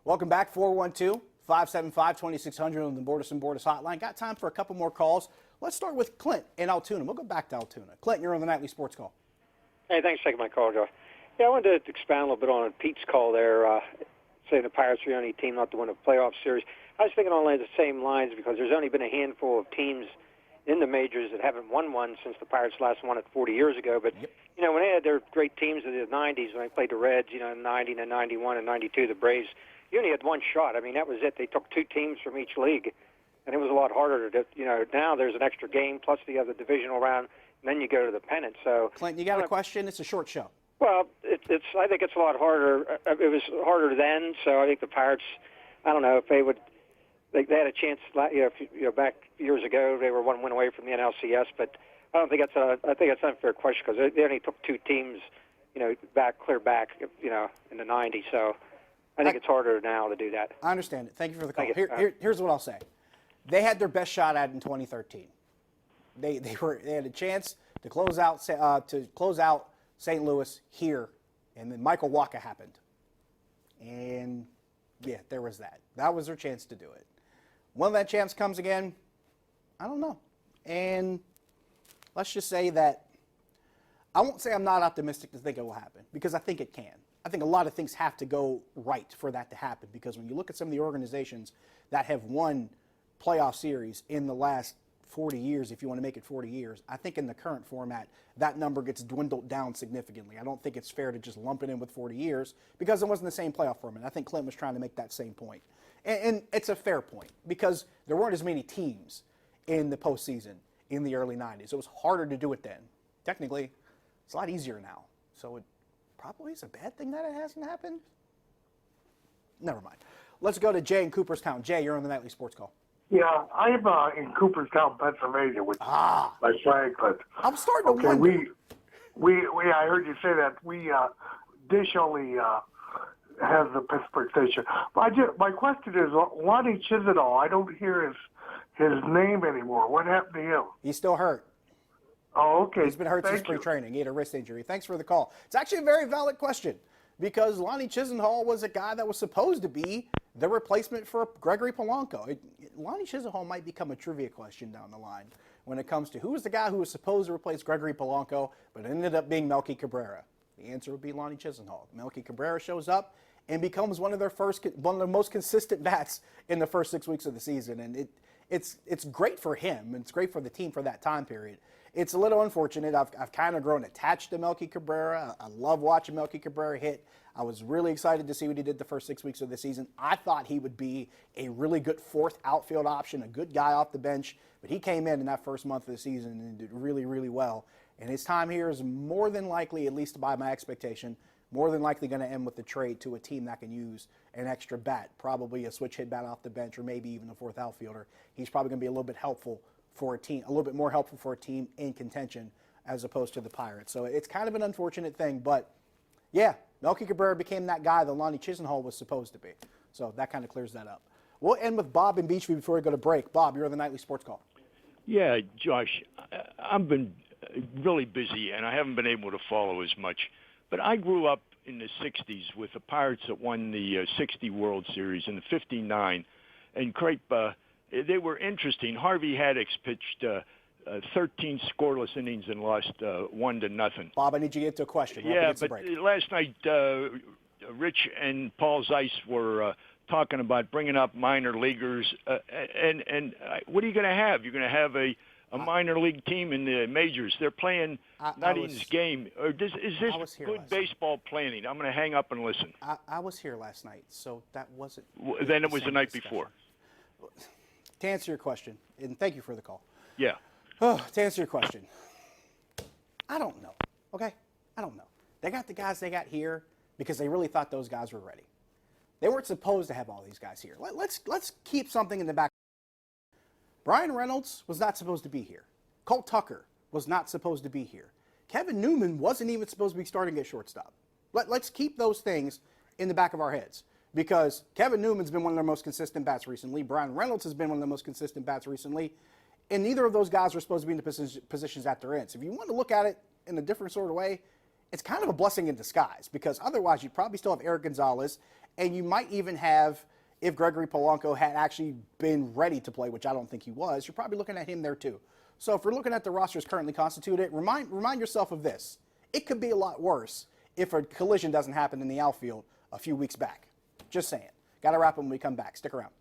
Welcome back, 412-575-2600 on the Bordas and Bordas hotline. Got time for a couple more calls. Let's start with Clint in Altoona. We'll go back to Altoona. Clint, you're on the Nightly Sports Call. Hey, thanks for taking my call, Josh. Yeah, I wanted to expound a little bit on Pete's call there, saying the Pirates are the only team not to win a playoff series. I was thinking along the same lines because there's only been a handful of teams in the majors that haven't won one since the Pirates last won it 40 years ago. But, you know, when they had their great teams in the 90s, when they played the Reds, you know, in 90 and 91 and 92, the Braves, you only had one shot. I mean, that was it. They took two teams from each league, and it was a lot harder to, you know, now there's an extra game, plus the other divisional round, and then you go to the pennant. So, Clint, you got a question? It's a short show. Well, I think it's a lot harder. It was harder then, so I think the Pirates, I don't know if they would. They had a chance, back years ago. They were one win away from the NLCS, but I don't think that's I think that's an unfair question because they only took two teams, clear back, in the '90s. So I think it's harder now to do that. I understand it. Thank you for the call. Here's what I'll say: they had their best shot at it in 2013. They had a chance to close out St. Louis here, and then Michael Wacha happened, and yeah, there was that. That was their chance to do it. When that chance comes again, I don't know. And let's just say that I won't say I'm not optimistic to think it will happen, because I think it can. I think a lot of things have to go right for that to happen, because when you look at some of the organizations that have won playoff series in the last 40 years, if you want to make it 40 years, I think in the current format, that number gets dwindled down significantly. I don't think it's fair to just lump it in with 40 years because it wasn't the same playoff format. I think Clint was trying to make that same point. And it's a fair point because there weren't as many teams in the postseason in the early 90s. It was harder to do it then. Technically, it's a lot easier now. So it probably is a bad thing that it hasn't happened. Never mind. Let's go to Jay in Cooperstown. Jay, you're on the Nightly Sports Call. Yeah, I'm in Cooperstown, Pennsylvania, which by Franklin. I'm starting to wonder. I heard you say that Dish only has the Pittsburgh station. My question is, Lonnie Chisenhall, I don't hear his name anymore. What happened to him? He's still hurt. Oh, okay. He's been hurt since spring training. He had a wrist injury. Thanks for the call. It's actually a very valid question because Lonnie Chisenhall was a guy that was supposed to be the replacement for Gregory Polanco. Lonnie Chisenhall might become a trivia question down the line when it comes to who was the guy who was supposed to replace Gregory Polanco, but ended up being Melky Cabrera. The answer would be Lonnie Chisenhall. Melky Cabrera shows up and becomes one of the most consistent bats in the first 6 weeks of the season, and it's great for him and it's great for the team for that time period. It's a little unfortunate. I've kind of grown attached to Melky Cabrera. I love watching Melky Cabrera hit. I was really excited to see what he did the first 6 weeks of the season. I thought he would be a really good fourth outfield option, a good guy off the bench, but he came in that first month of the season and did really, really well. And his time here is more than likely, at least by my expectation, more than likely going to end with the trade to a team that can use an extra bat, probably a switch hit bat off the bench or maybe even a fourth outfielder. He's probably going to be a little bit helpful for a team, a little bit more helpful for a team in contention as opposed to the Pirates. So it's kind of an unfortunate thing, but yeah, Melky Cabrera became that guy that Lonnie Chisenhall was supposed to be. So that kind of clears that up. We'll end with Bob in Beachview before we go to break. Bob, you're on the Nightly Sports Call. Yeah, Josh, I've been really busy and I haven't been able to follow as much. But I grew up in the 60s with the Pirates that won the 60 World Series and the 59. And Crepe, they were interesting. Harvey Haddix pitched 13 scoreless innings and lost 1-0. Bob, I need you to get to a question. Yeah, but last night, Rich and Paul Zeiss were talking about bringing up minor leaguers. And what are you going to have? You're going to have a minor league team in the majors. They're playing not in this game. Is this good baseball planning? I'm going to hang up and listen. I was here last night, so that wasn't. Then it was the night before. To answer your question, and thank you for the call. Yeah. To answer your question, I don't know, okay? I don't know. They got the guys they got here because they really thought those guys were ready. They weren't supposed to have all these guys here. Let's keep something in the back. Brian Reynolds was not supposed to be here. Cole Tucker was not supposed to be here. Kevin Newman wasn't even supposed to be starting at shortstop. Let's keep those things in the back of our heads because Kevin Newman's been one of their most consistent bats recently. Brian Reynolds has been one of the most consistent bats recently. And neither of those guys are supposed to be in the positions that they're in. So if you want to look at it in a different sort of way, it's kind of a blessing in disguise because otherwise you'd probably still have Eric Gonzalez, and you might even have, if Gregory Polanco had actually been ready to play, which I don't think he was, you're probably looking at him there too. So if we're looking at the rosters currently constituted, remind yourself of this. It could be a lot worse if a collision doesn't happen in the outfield a few weeks back. Just saying. Got to wrap up when we come back. Stick around.